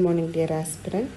morning, dear aspirant.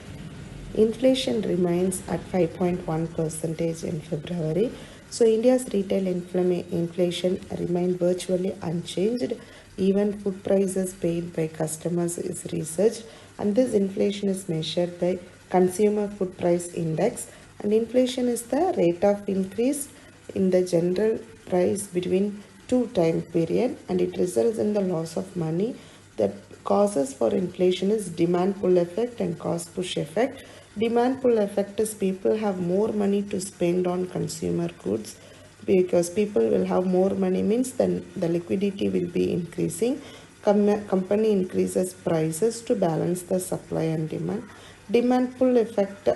Inflation remains at 5.1% in February. So India's retail inflation remained virtually unchanged. Even food prices paid by customers is researched, and this inflation is measured by Consumer Food Price Index. And inflation is the rate of increase in the general price between two time period, and it results in the loss of money. The causes for inflation is demand pull effect and cost push effect. Demand pull effect is people have more money to spend on consumer goods, because people will have more money means then the liquidity will be increasing. Company increases prices to balance the supply and demand. Demand pull effect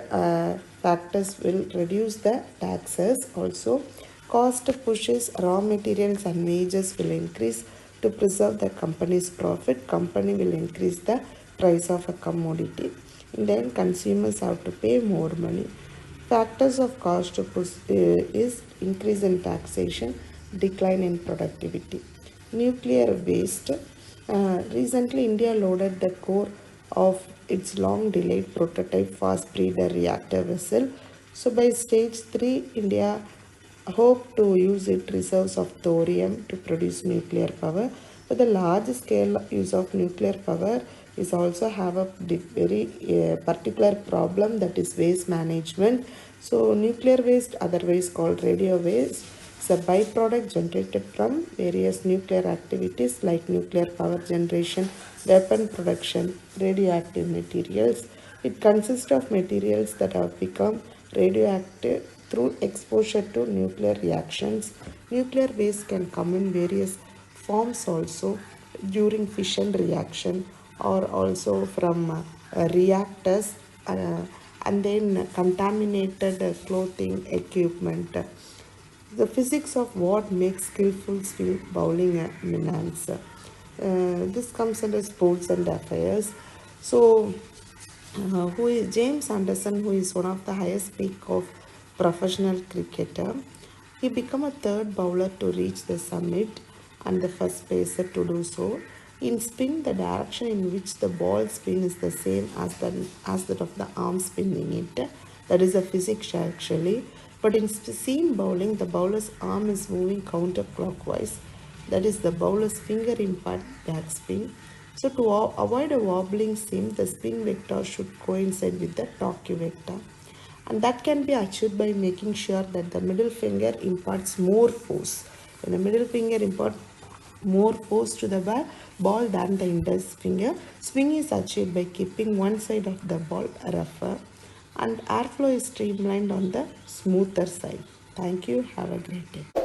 factors will reduce the taxes. Also, cost pushes raw materials and wages will increase to preserve the company's profit. Company will increase the price of a commodity. And then consumers have to pay more money. Factors of cost push is increase in taxation, decline in productivity. Nuclear waste. Recently, India loaded the core of its long-delayed prototype fast breeder reactor vessel. So by stage 3, India hope to use its reserves of thorium to produce nuclear power. But the large scale use of nuclear power is also have a very particular problem, that is waste management. So nuclear waste, otherwise called radio waste, is a byproduct generated from various nuclear activities like nuclear power generation, weapon production, radioactive materials. It consists of materials that have become radioactive through exposure to nuclear reactions. Nuclear waste can come in various forms also, during fission reaction, or also from reactors, and then contaminated clothing equipment. The physics of what makes skillful swing bowling menace. This comes under sports and affairs. So who is James Anderson, who is one of the highest peak of professional cricketer. He became a third bowler to reach the summit and the first pacer to do so. In spin, the direction in which the ball spin is the same as that of the arm spinning it. That is a physics actually. But in seam bowling, the bowler's arm is moving counterclockwise. That is, the bowler's finger impact backspin. So to avoid a wobbling seam, the spin vector should coincide with the torque vector. And that can be achieved by making sure that the middle finger imparts more force. When the middle finger imparts more force to the ball than the index finger, swing is achieved by keeping one side of the ball rougher, and airflow is streamlined on the smoother side. Thank you. Have a great day.